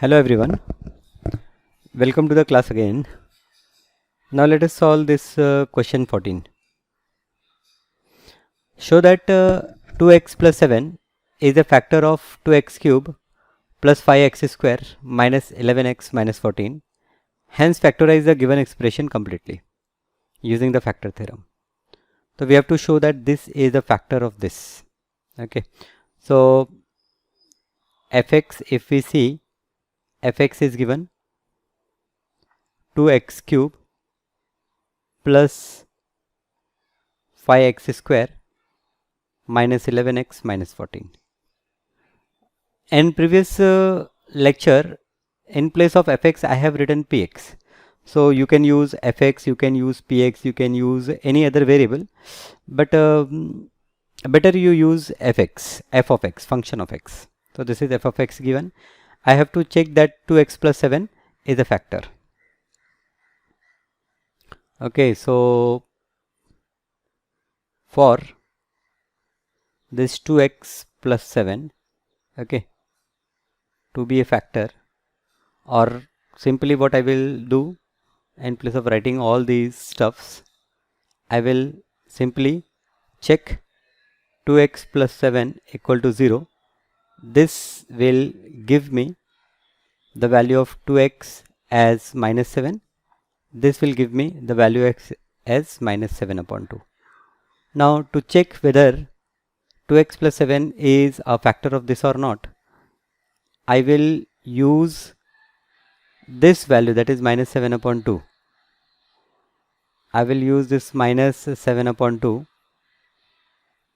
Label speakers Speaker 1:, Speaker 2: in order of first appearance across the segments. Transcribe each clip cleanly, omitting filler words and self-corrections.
Speaker 1: Hello everyone, welcome to the class again. Now let us solve this question 14. Show that 2x plus 7 is a factor of 2x cube plus 5x square minus 11x minus 14. Hence factorize the given expression completely using the factor theorem. So we have to show that this is a factor of this. Okay, so fx, if we see, fx is given 2x cube plus 5x square minus 11x minus 14. In previous lecture, in place of fx I have written px. So you can use fx, you can use px, you can use any other variable, but better you use fx, f of x, function of x. So this is f of x given. I have to check that 2x plus 7 is a factor. Okay, so for this 2x plus 7, okay, to be a factor, or simply what I will do, in place of writing all these stuffs, I will simply check 2x plus 7 equal to 0. This will give me the value of 2x as minus 7. This will give me the value x as minus 7 upon 2. Now to check whether 2x plus 7 is a factor of this or not, I will use this value, that is minus 7 upon 2. I will use this minus 7 upon 2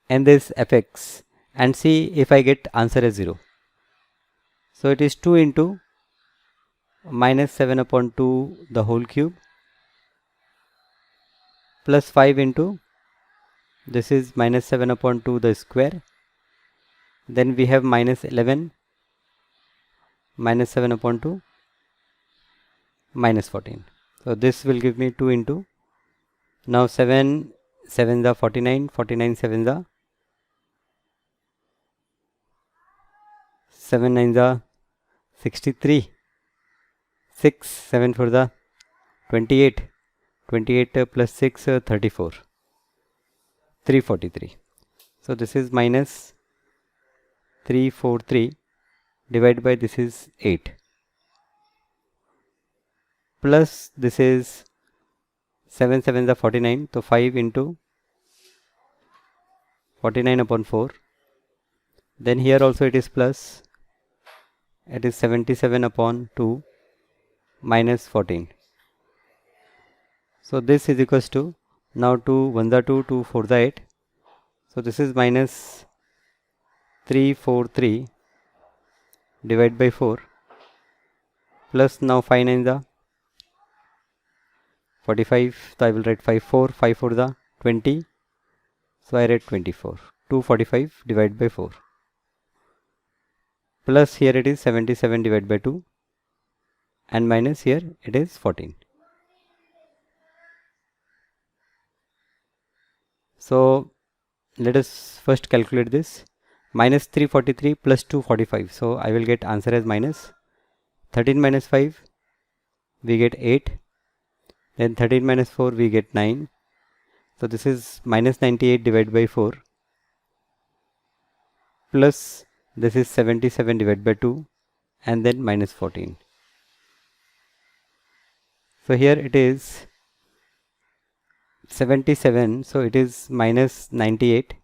Speaker 1: and this fx and see if I get answer as 0. So it is 2 into minus 7 upon 2 the whole cube plus 5 into this is minus 7 upon 2 the square. Then we have minus 11 minus 7 upon 2 minus 14. So this will give me 2 into, now 7 7 the 49, 49 7 the 7 9 the 63, 6 7 for the 28, 28 plus 6 34, 343. So this is minus 343 divided by this is 8 plus this is 7 7 the 49, so 5 into 49 upon 4. Then here also it is plus, it is 77 upon 2 minus 14. So this is equals to, now 2 1 the 2, 2 4 the 8. So this is minus 343 divided by 4 plus now 5 9 the 45. So I will write 5 4, 5 4 the 20. So I write 24. 245 divided by 4 plus here it is 77 divided by 2 and minus here it is 14. So let us first calculate this. Minus 343 plus 245. So I will get answer as minus 13 minus 5 we get 8. Then 13 minus 4 we get 9. So this is minus 98 divided by 4 plus this is 77 divided by 2 and then minus 14. So here it is 77, so it is minus 98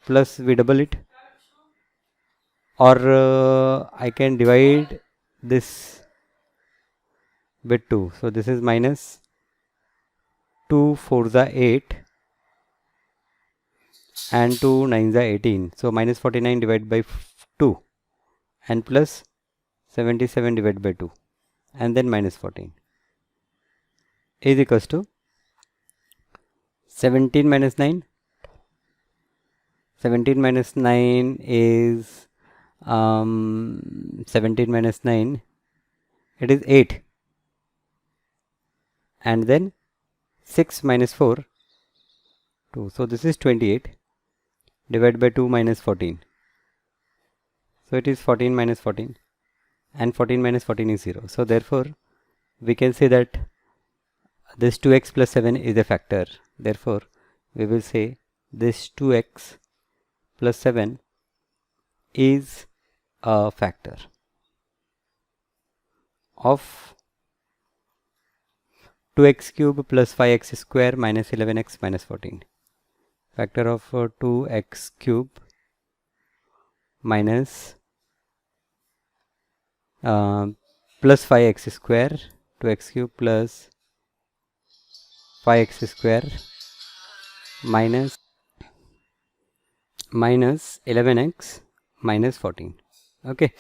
Speaker 1: plus we double it, or I can divide this with 2. So this is minus 2 4 the 8 and 2 9 the 18. So minus 49 divided by 2 and plus 77 divided by 2 and then minus 14 is equals to 17 minus 9. 17 minus 9 is 17 minus 9, it is 8, and then 6 minus 4 2. So this is 28 divided by 2 minus 14. So it is 14 minus 14. and 14 minus 14 is 0. So therefore we can say that this 2x plus 7 is a factor. Therefore we will say this 2x plus 7 is a factor of 2x cube plus 5x square minus 11x minus 14. Factor of 2x cube minus plus 5x square, 2x cube plus 5x square minus 11x minus 14. Okay,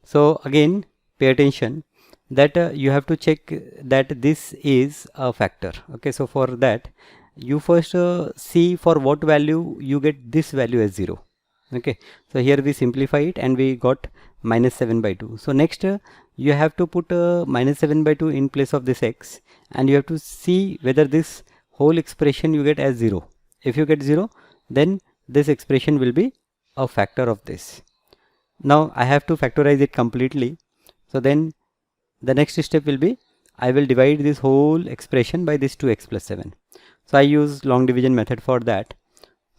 Speaker 1: so again pay attention that you have to check that this is a factor. Okay, so for that you first see for what value you get this value as 0. Okay, so here we simplify it and we got minus 7 by 2. So next you have to put minus 7 by 2 in place of this x, and you have to see whether this whole expression you get as 0. If you get 0, then this expression will be a factor of this. Now I have to factorize it completely. So then the next step will be I will divide this whole expression by this 2x plus 7. So I use long division method for that.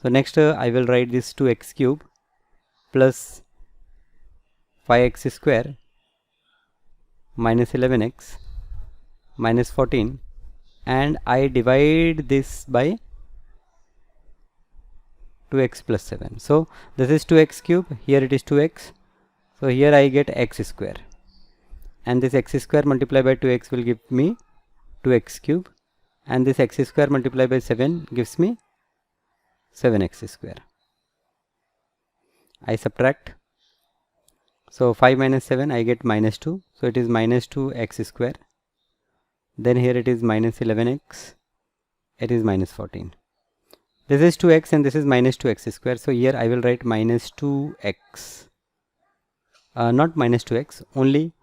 Speaker 1: So next I will write this 2x cube plus 5x square minus 11x minus 14, and I divide this by 2x plus 7. So this is 2x cube, here it is 2x. So here I get x square, and this x square multiplied by 2x will give me 2x cube, and this x square multiplied by 7 gives me 7x square. I subtract. So 5 minus 7 I get minus 2. So it is minus 2x square. Then here it is minus 11x. It is minus 14. This is 2x and this is minus 2x square. So here I will write minus 2x. Not minus 2x, only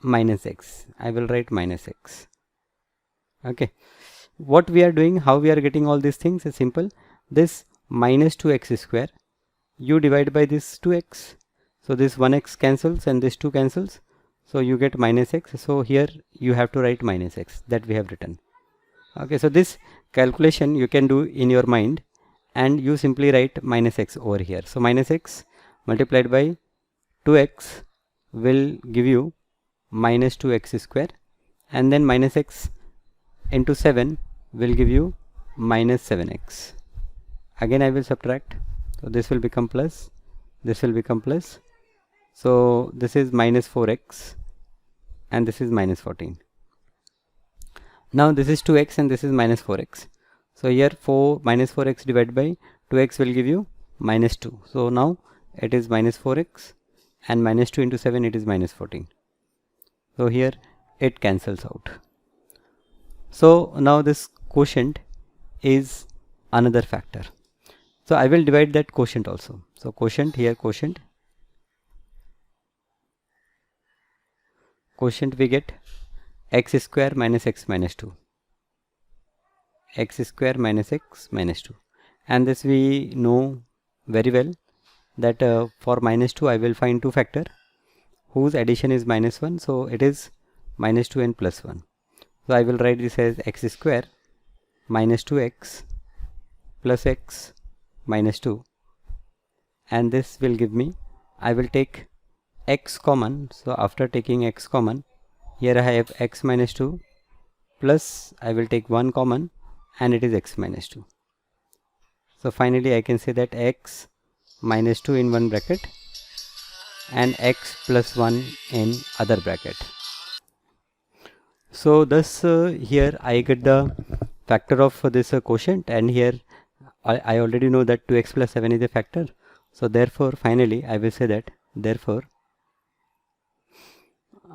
Speaker 1: minus x. I will write minus x. Okay. What we are doing, how we are getting all these things is simple. This minus 2x square, you divide by this 2x. So this 1x cancels and this 2 cancels. So you get minus x. So here you have to write minus x, that we have written. Okay, so this calculation you can do in your mind, and you simply write minus x over here. So minus x multiplied by 2x will give you minus 2x square, and then minus x into 7 will give you minus 7x. Again I will subtract. So this will become plus, this will become plus. So this is minus 4x and this is minus 14. Now this is 2x and this is minus 4x. So here minus 4x divided by 2x will give you minus 2. So now it is minus 4x, and minus 2 into 7 it is minus 14. So here it cancels out. So now this quotient is another factor. So I will divide that quotient also. So quotient, here quotient we get x square minus x minus 2, x square minus x minus 2, and this we know very well that for minus 2 I will find two factor whose addition is minus 1. So it is minus 2 and plus 1. So I will write this as x square minus 2x plus x minus 2, and this will give me, I will take x common. So after taking x common, here I have x minus 2 plus I will take 1 common, and it is x minus 2. So finally I can say that x minus 2 in one bracket and x plus 1 in other bracket. So thus here I get the factor of this quotient, and here I already know that 2x plus 7 is a factor. So therefore finally I will say that therefore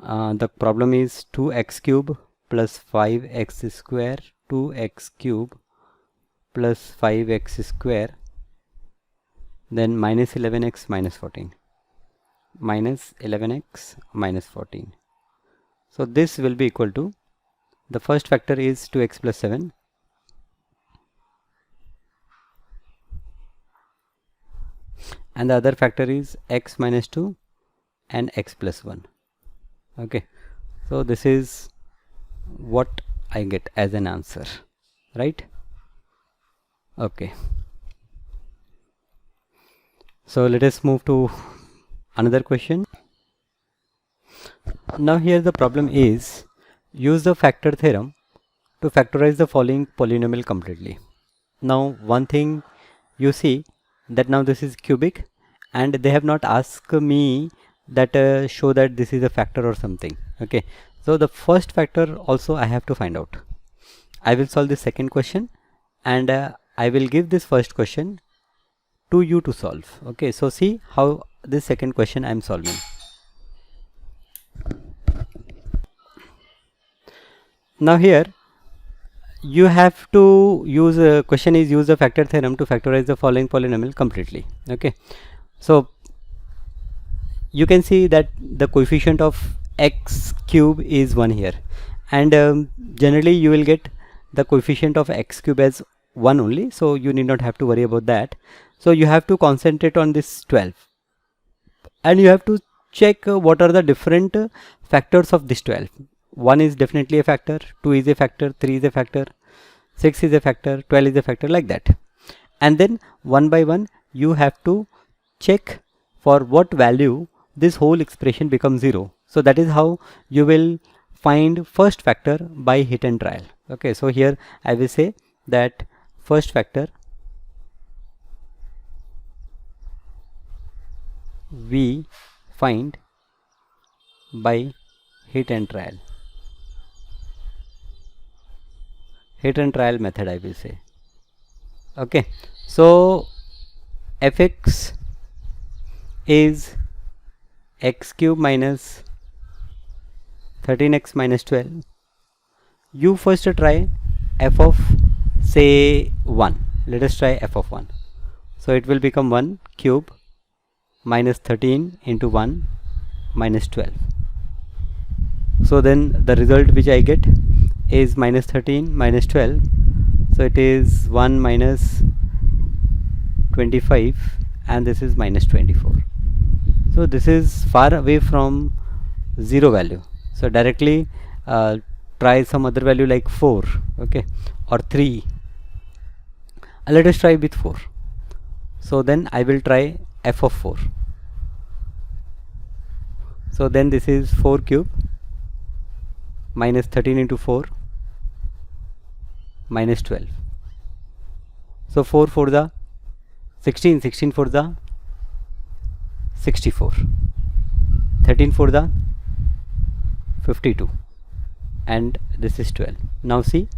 Speaker 1: the problem is 2x cube plus 5x square, 2x cube plus 5x square, then minus 11x minus 14, minus 11x minus 14. So this will be equal to, the first factor is 2x plus 7, and the other factor is x minus 2 and x plus 1. Okay, so this is what I get as an answer, right? Okay, so let us move to another question. Now here the problem is, use the factor theorem to factorize the following polynomial completely. Now one thing you see that now this is cubic and they have not asked me that show that this is a factor or something. Okay, so the first factor also I have to find out. I will solve the second question and I will give this first question to you to solve. Okay, so see how this second question I am solving. Now here you have to use question is use the factor theorem to factorize the following polynomial completely. Okay, so you can see that the coefficient of x cube is 1 here, and generally you will get the coefficient of x cube as 1 only, so you need not have to worry about that. So you have to concentrate on this 12 and you have to check what are the different factors of this 12. 1 is definitely a factor, 2 is a factor, 3 is a factor, 6 is a factor, 12 is a factor, like that. And then one by one you have to check for what value this whole expression becomes 0. So that is how you will find first factor by hit and trial. Okay, so here I will say that first factor we find by hit and trial. Hit and trial method I will say. Okay, so fx is x cube minus 13x minus 12. You first try f of say 1. Let us try f of 1. So it will become 1 cube minus 13 into 1 minus 12. So then the result which I get is minus 13 minus 12. So it is 1 minus 25 and this is minus 24. So this is far away from 0 value. So directly try some other value like 4, okay, or 3. Let us try with 4. So then I will try f of 4. So then this is 4 cube minus 13 into 4 minus 12. So 4 for the 16, 16 for the 64, 13 for the 52, and this is 12. Now see,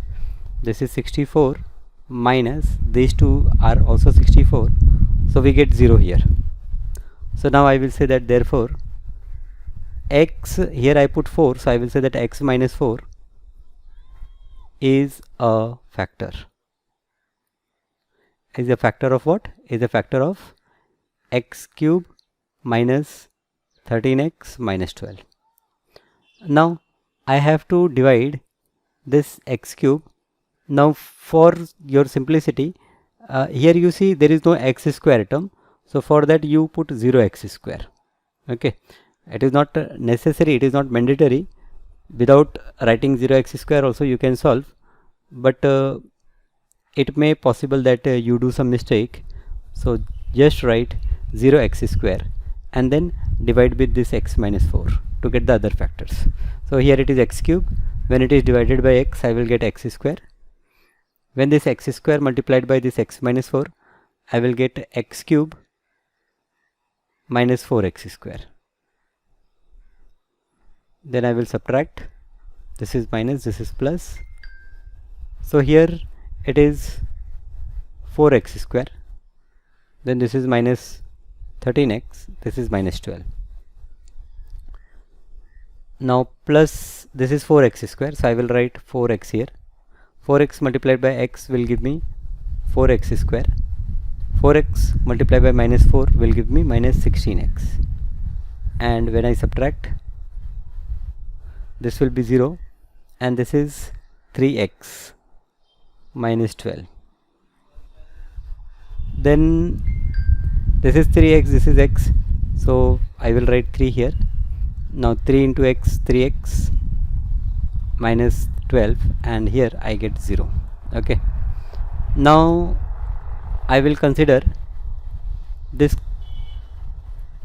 Speaker 1: this is 64 minus these two are also 64, so we get 0 here. So now I will say that therefore x, here I put 4, so I will say that x minus 4 is a factor. Is a factor of what? Is a factor of x cube minus 13x minus 12. Now I have to divide this x cube. Now for your simplicity, here you see there is no x square term, so for that you put 0x square. Okay, it is not necessary, it is not mandatory. Without writing 0x square also you can solve, but it may possible that you do some mistake, so just write 0x square and then divide with this x minus 4 to get the other factors. So here it is x cube, when it is divided by x I will get x square. When this x square multiplied by this x minus 4, I will get x cube minus 4x square. Then I will subtract, this is minus, this is plus. So here it is 4x square, then this is minus 13x, this is minus 12. Now plus this is 4x square, so I will write 4x here. 4x multiplied by x will give me 4x square. 4x multiplied by minus 4 will give me minus 16x. And when I subtract, this will be 0 and this is 3x minus 12. Then this is 3x, this is x, so I will write 3 here. now 3 into x, 3x minus 12, and here I get 0. Okay, now I will consider this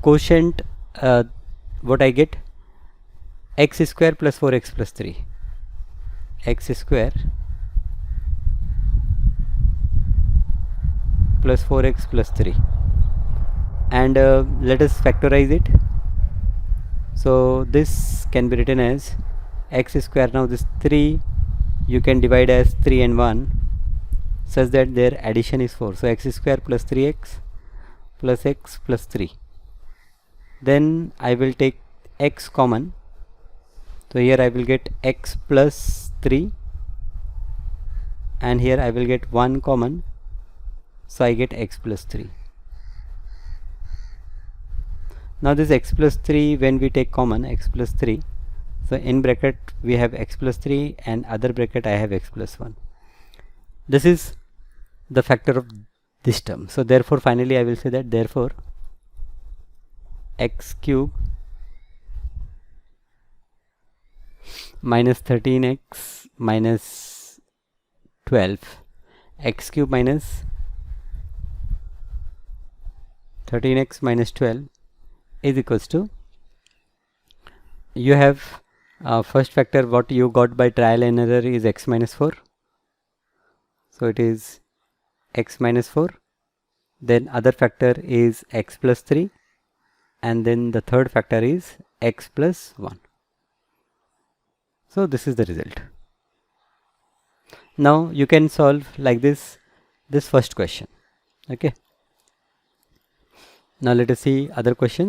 Speaker 1: quotient, what I get, x square plus 4x plus 3, x square plus 4x plus 3, and let us factorize it. So this can be written as x square. Now this 3 you can divide as 3 and 1 such that their addition is 4. So x square plus 3x plus x plus 3. Then I will take x common. So here I will get x plus 3, and here I will get 1 common. So I get x plus 3. Now this x plus 3, when we take common x plus 3, so in bracket we have x plus 3 and other bracket I have x plus 1. This is the factor of this term. So therefore finally I will say that therefore x cube minus 13x minus 12, x cube minus 13x minus 12 is equals to, you have first factor what you got by trial and error is x minus 4. So it is x minus 4. Then other factor is x plus 3. And then the third factor is x plus 1. So this is the result. Now you can solve like this first question. Okay. Now let us see other questions.